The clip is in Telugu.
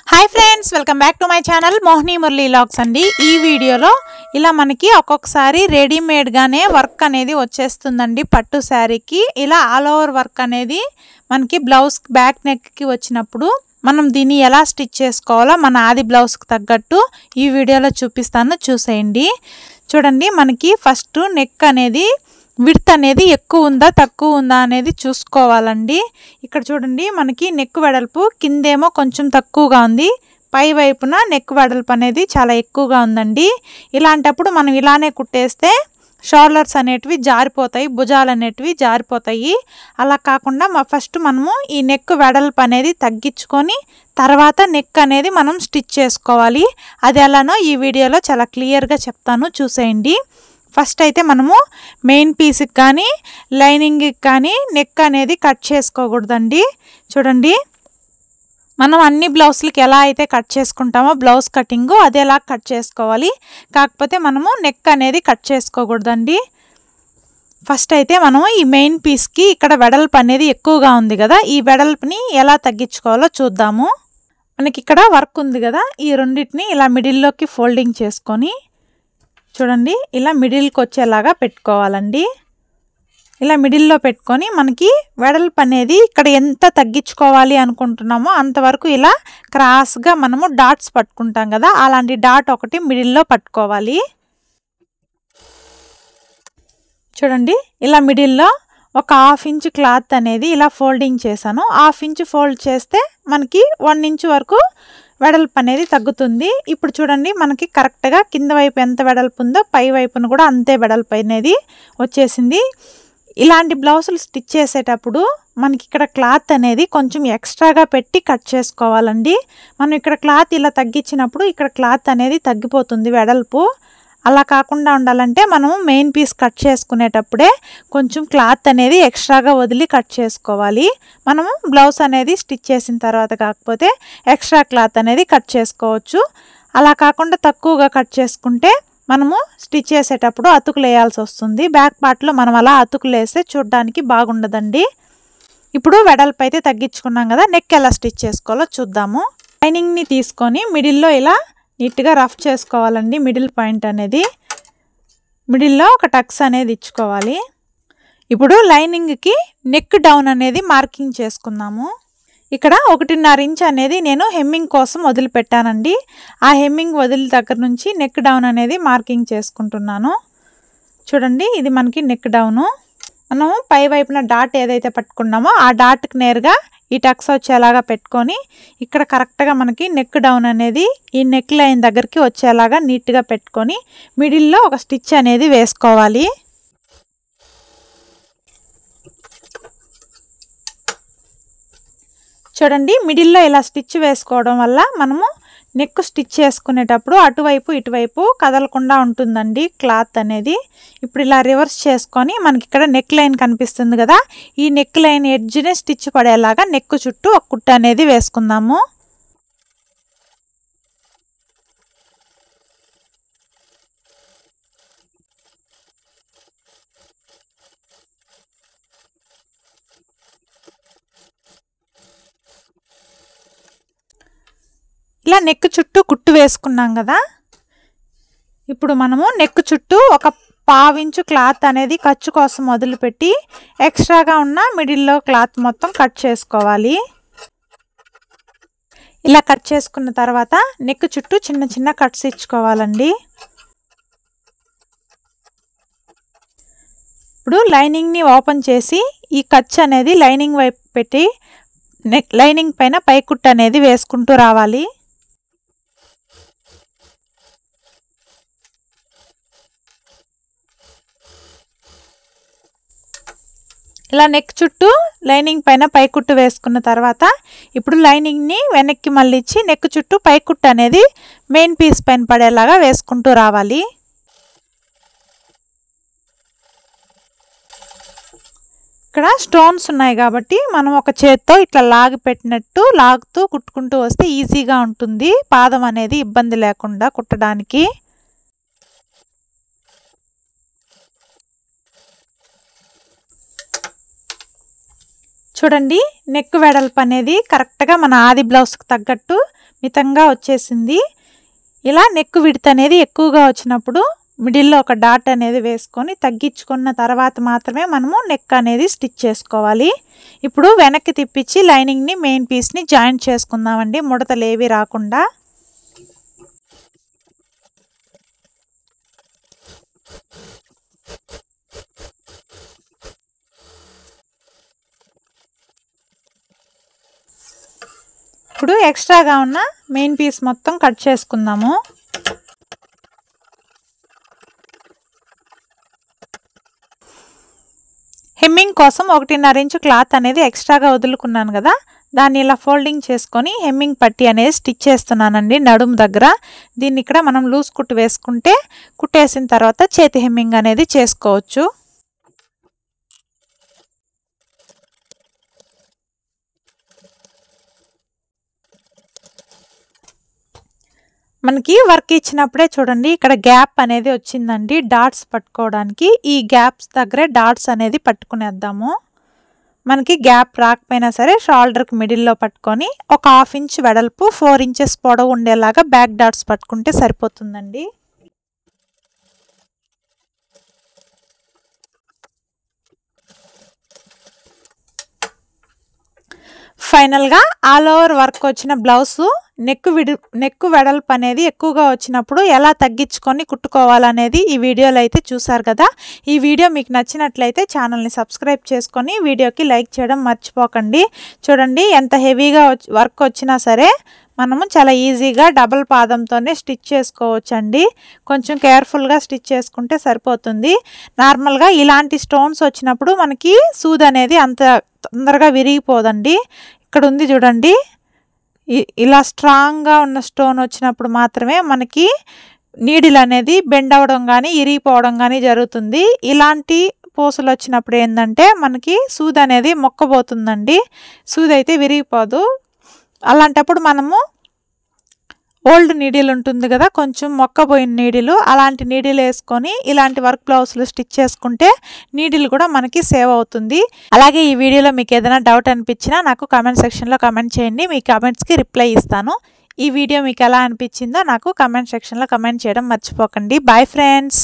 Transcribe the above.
Hi friends, welcome back to my channel Mohini Murali vlogs అండి. ఈ వీడియోలో ఇలా మనకి ఒక్కొక్కసారి రెడీమేడ్ గానే వర్క్ అనేది వచ్చేస్తుందండి. పట్టు శారీకి ఇలా ఆల్ ఓవర్ వర్క్ అనేది మనకి బ్లౌజ్ బ్యాక్ నెక్ కి వచ్చినప్పుడు మనం దీన్ని ఎలా స్టిచ్ చేసుకోవాలో మన ఆది బ్లౌజ్ కి తగ్గట్టు ఈ వీడియోలో చూపిస్తాను, చూసేయండి. చూడండి, మనకి ఫస్ట్ నెక్ అనేది విడ్త్ అనేది ఎక్కువ ఉందా తక్కువ ఉందా అనేది చూసుకోవాలండి. ఇక్కడ చూడండి, మనకి నెక్ వెడల్పు కిందేమో కొంచెం తక్కువగా ఉంది, పై వైపున నెక్ వెడల్పు అనేది చాలా ఎక్కువగా ఉందండి. ఇలాంటప్పుడు మనం ఇలానే కుట్టేస్తే షోల్డర్స్ అనేటివి జారిపోతాయి, భుజాలు అనేటివి జారిపోతాయి. అలా కాకుండా ఫస్ట్ మనము ఈ నెక్ వెడల్పు అనేది తగ్గించుకొని తర్వాత నెక్ అనేది మనం స్టిచ్ చేసుకోవాలి. అది ఎలానో ఈ వీడియోలో చాలా క్లియర్గా చెప్తాను, చూసేయండి. ఫస్ట్ అయితే మనము మెయిన్ పీస్కి కానీ లైనింగ్కి కానీ నెక్ అనేది కట్ చేసుకోకూడదండి. చూడండి, మనం అన్ని బ్లౌజ్లకి ఎలా అయితే కట్ చేసుకుంటామో బ్లౌజ్ కటింగు అదేలా కట్ చేసుకోవాలి. కాకపోతే మనము నెక్ అనేది కట్ చేసుకోకూడదండి. ఫస్ట్ అయితే మనము ఈ మెయిన్ పీస్కి ఇక్కడ వెడల్పు అనేది ఎక్కువగా ఉంది కదా, ఈ వెడల్పుని ఎలా తగ్గించుకోవాలో చూద్దాము. మనకి ఇక్కడ వర్క్ ఉంది కదా, ఈ రెండింటిని ఇలా మిడిల్లోకి ఫోల్డింగ్ చేసుకొని చూడండి ఇలా మిడిల్కి వచ్చేలాగా పెట్టుకోవాలండి. ఇలా మిడిల్లో పెట్టుకొని మనకి వెడల్పు అనేది ఇక్కడ ఎంత తగ్గించుకోవాలి అనుకుంటున్నామో అంతవరకు ఇలా క్రాస్గా మనము డాట్స్ పట్టుకుంటాం కదా, అలాంటి డాట్ ఒకటి మిడిల్లో పట్టుకోవాలి. చూడండి, ఇలా మిడిల్లో ఒక 1/2 ఇంచ్ క్లాత్ అనేది ఇలా ఫోల్డింగ్ చేశాను. 1/2 ఇంచ్ ఫోల్డ్ చేస్తే మనకి 1 ఇంచ్ వరకు వెడల్పు అనేది తగ్గుతుంది. ఇప్పుడు చూడండి, మనకి కరెక్ట్గా కింద వైపు ఎంత వెడల్పు ఉందో పై వైపును కూడా అంతే వెడల్పు అనేది వచ్చేసింది. ఇలాంటి బ్లౌజులు స్టిచ్ చేసేటప్పుడు మనకి ఇక్కడ క్లాత్ అనేది కొంచెం ఎక్స్ట్రాగా పెట్టి కట్ చేసుకోవాలండి. మనం ఇక్కడ క్లాత్ ఇలా తగ్గించినప్పుడు ఇక్కడ క్లాత్ అనేది తగ్గిపోతుంది వెడల్పు. అలా కాకుండా ఉండాలంటే మనము మెయిన్ పీస్ కట్ చేసుకునేటప్పుడే కొంచెం క్లాత్ అనేది ఎక్స్ట్రాగా వదిలి కట్ చేసుకోవాలి. మనము బ్లౌజ్ అనేది స్టిచ్ చేసిన తర్వాత కాకపోతే ఎక్స్ట్రా క్లాత్ అనేది కట్ చేసుకోవచ్చు. అలా కాకుండా తక్కువగా కట్ చేసుకుంటే మనము స్టిచ్ చేసేటప్పుడు అతుకులు వేయాల్సి వస్తుంది. బ్యాక్ పార్ట్లో మనం అలా అతుకులు వేస్తే చూడడానికి బాగుండదండి. ఇప్పుడు వెడల్పు అయితే తగ్గించుకున్నాం కదా, నెక్ ఎలా స్టిచ్ చేసుకోవాలో చూద్దాము. లైనింగ్ని తీసుకొని మిడిల్లో ఇలా నీట్గా రఫ్ చేసుకోవాలండి. మిడిల్ పాయింట్ అనేది మిడిల్లో ఒక టక్స్ అనేది ఇచ్చుకోవాలి. ఇప్పుడు లైనింగ్కి నెక్ డౌన్ అనేది మార్కింగ్ చేసుకుందాము. ఇక్కడ 1.5 ఇంచ్ అనేది నేను హెమ్మింగ్ కోసం వదిలిపెట్టానండి. ఆ హెమ్మింగ్ వదిలి దగ్గర నుంచి నెక్ డౌన్ అనేది మార్కింగ్ చేసుకుంటున్నాను. చూడండి, ఇది మనకి నెక్ డౌను. మనం పై వైపున డాట్ ఏదైతే పట్టుకున్నామో ఆ డాట్కి నేరుగా ఈ టక్స్ వచ్చేలాగా పెట్టుకొని ఇక్కడ కరెక్ట్గా మనకి నెక్ డౌన్ అనేది ఈ నెక్ లైన్ దగ్గరికి వచ్చేలాగా నీట్గా పెట్టుకొని మిడిల్లో ఒక స్టిచ్ అనేది వేసుకోవాలి. చూడండి, మిడిల్లో ఇలా స్టిచ్ వేసుకోవడం వల్ల మనము నెక్ స్టిచ్ చేసుకునేటప్పుడు అటువైపు ఇటువైపు కదలకుండా ఉంటుందండి క్లాత్ అనేది. ఇప్పుడు ఇలా రివర్స్ చేసుకొని మనకి ఇక్కడ నెక్ లైన్ కనిపిస్తుంది కదా, ఈ నెక్ లైన్ ఎడ్జ్ని స్టిచ్ పడేలాగా నెక్ చుట్టూ ఒక కుట్టు అనేది వేసుకుందాము. ఇలా నెక్ చుట్టూ కుట్టు వేసుకున్నాం కదా, ఇప్పుడు మనము నెక్ చుట్టూ ఒక 1/2 ఇంచు క్లాత్ అనేది ఖర్చు కోసం వదిలిపెట్టి ఎక్స్ట్రాగా ఉన్న మిడిల్లో క్లాత్ మొత్తం కట్ చేసుకోవాలి. ఇలా కట్ చేసుకున్న తర్వాత నెక్ చుట్టూ చిన్న చిన్న కట్స్ ఇచ్చుకోవాలండి. ఇప్పుడు లైనింగ్ని ఓపెన్ చేసి ఈ ఖర్చు అనేది లైనింగ్ వైపు పెట్టి లైనింగ్ పైన పై కుట్టు అనేది వేసుకుంటూ రావాలి. ఇలా నెక్ చుట్టూ లైనింగ్ పైన పైకుట్టు వేసుకున్న తర్వాత ఇప్పుడు లైనింగ్ని వెనక్కి మళ్ళించి నెక్ చుట్టూ పైకుట్టు అనేది మెయిన్ పీస్ పైన పడేలాగా వేసుకుంటూ రావాలి. ఇక్కడ స్టోన్స్ ఉన్నాయి కాబట్టి మనం ఒక చేత్తో ఇట్లా లాగి పెట్టినట్టు లాగుతూ కుట్టుకుంటూ వస్తే ఈజీగా ఉంటుంది, పాదం అనేది ఇబ్బంది లేకుండా కుట్టడానికి. చూడండి నెక్ వెడల్పు అనేది కరెక్ట్ గా మన ఆది బ్లౌజ్ కి తగ్గట్టు మితంగా వచ్చేసింది. ఇలా నెక్ విడ్త్ అనేది ఎక్కువగా వచ్చినప్పుడు మిడిల్లో ఒక డాట్ అనేది వేసుకొని తగ్గించుకున్న తర్వాత మాత్రమే మనము నెక్ అనేది స్టిచ్ చేసుకోవాలి. ఇప్పుడు వెనక్కి తిప్పించి లైనింగ్ని మెయిన్ పీస్ని జాయింట్ చేసుకుందామండి, ముడతలు ఏవి రాకుండా. ఇప్పుడు ఎక్స్ట్రాగా ఉన్న మెయిన్ పీస్ మొత్తం కట్ చేసుకుందాము. హెమ్మింగ్ కోసం 1.5 ఇంచు క్లాత్ అనేది ఎక్స్ట్రాగా వదులుకున్నాను కదా, దాన్ని ఇలా ఫోల్డింగ్ చేసుకొని హెమ్మింగ్ పట్టీ అనేది స్టిచ్ చేస్తున్నానండి నడుము దగ్గర. దీన్ని ఇక్కడ మనం లూజ్ కుట్టు వేసుకుంటే కుట్టేసిన తర్వాత చేతి హెమ్మింగ్ అనేది చేసుకోవచ్చు. మనకి వర్క్ ఇచ్చినప్పుడే చూడండి ఇక్కడ గ్యాప్ అనేది వచ్చిందండి డాట్స్ పట్టుకోవడానికి. ఈ గ్యాప్స్ దగ్గరే డాట్స్ అనేది పట్టుకునేద్దాము. మనకి గ్యాప్ రాకపోయినా సరే షోల్డర్కి మిడిల్లో పట్టుకొని ఒక 1/2 ఇంచ్ వెడల్పు 4 ఇంచెస్ పొడవు ఉండేలాగా బ్యాక్ డాట్స్ పట్టుకుంటే సరిపోతుందండి. ఫైనల్గా ఆల్ ఓవర్ వర్క్ వచ్చిన బ్లౌజు నెక్ వెడల్పు అనేది ఎక్కువగా వచ్చినప్పుడు ఎలా తగ్గించుకొని కుట్టుకోవాలనేది ఈ వీడియోలో అయితే చూసారు కదా. ఈ వీడియో మీకు నచ్చినట్లయితే ఛానల్ని సబ్స్క్రైబ్ చేసుకొని వీడియోకి లైక్ చేయడం మర్చిపోకండి. చూడండి ఎంత హెవీగా వర్క్ వచ్చినా సరే మనము చాలా ఈజీగా డబుల్ పాదంతోనే స్టిచ్ చేసుకోవచ్చండి. కొంచెం కేర్ఫుల్గా స్టిచ్ చేసుకుంటే సరిపోతుంది. నార్మల్గా ఇలాంటి స్టోన్స్ వచ్చినప్పుడు మనకి సూది అనేది అంత తొందరగా విరిగిపోదండి. ఇక్కడ ఉంది చూడండి, ఇలా స్ట్రాంగ్గా ఉన్న స్టోన్ వచ్చినప్పుడు మాత్రమే మనకి నీడిల్ అనేది బెండ్ అవ్వడం కానీ ఇరిగిపోవడం కానీ జరుగుతుంది. ఇలాంటి పూసలు వచ్చినప్పుడు ఏంటంటే మనకి సూది అనేది మొక్కబోతుందండి, సూది అయితే విరిగిపోదు. అలాంటప్పుడు మనము ఓల్డ్ నీడిల్ ఉంటుంది కదా, కొంచెం మొక్కబోయిన నీడిలు, అలాంటి నీడిల్ వేసుకొని ఇలాంటి వర్క్ బ్లౌజులు స్టిచ్ చేసుకుంటే నీడిల్ కూడా మనకి సేవ్ అవుతుంది. అలాగే ఈ వీడియోలో మీకు ఏదైనా డౌట్ అనిపించినా నాకు కామెంట్ సెక్షన్లో కామెంట్ చేయండి, మీ కామెంట్స్కి రిప్లై ఇస్తాను. ఈ వీడియో మీకు ఎలా అనిపించిందో నాకు కామెంట్ సెక్షన్లో కామెంట్ చేయడం మర్చిపోకండి. Bye friends.